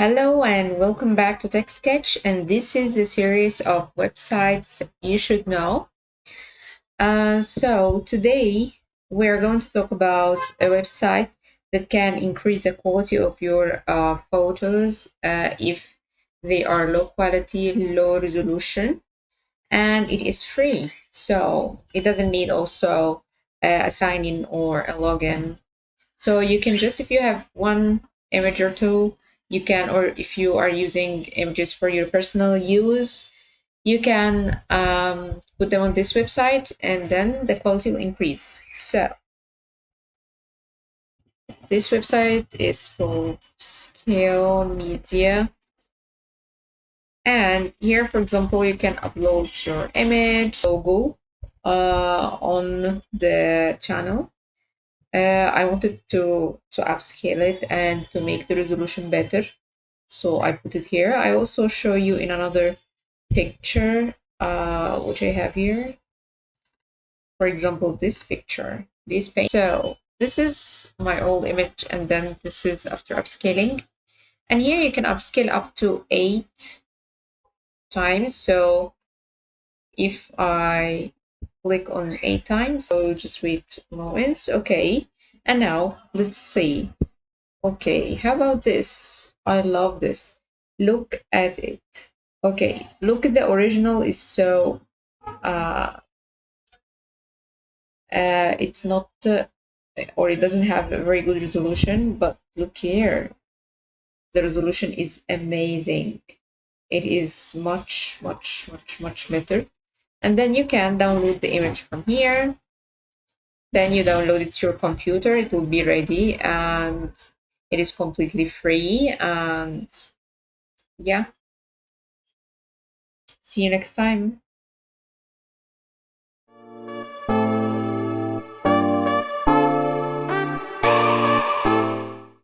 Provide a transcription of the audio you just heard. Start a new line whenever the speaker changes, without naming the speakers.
Hello and welcome back to Tech Sketch, and this is a series of websites you should know. So today we're going to talk about a website that can increase the quality of your photos if they are low quality, low resolution, and it is free. So it doesn't need also a sign in or a login. So you can just, if you have one image or two, you can, or if you are using images for your personal use, you can put them on this website and then the quality will increase. So this website is called Upscale Media. And here, for example, you can upload your image, logo on the channel. I wanted to upscale it and to make the resolution better, so I put it here. I also show you in another picture, which I have here. For example, this picture, this page. So this is my old image, and then this is after upscaling. And here you can upscale up to 8 times. So if I click on 8 times, so just wait moments. Okay, and now let's see. Okay, how about this? I love this. Look at it. Okay, look at the original is so uh it's not or it doesn't have a very good resolution, but look here. The resolution is amazing. It is much better. And then you can download the image from here. Then you download it to your computer, it will be ready, and it is completely free. And yeah, see you next time.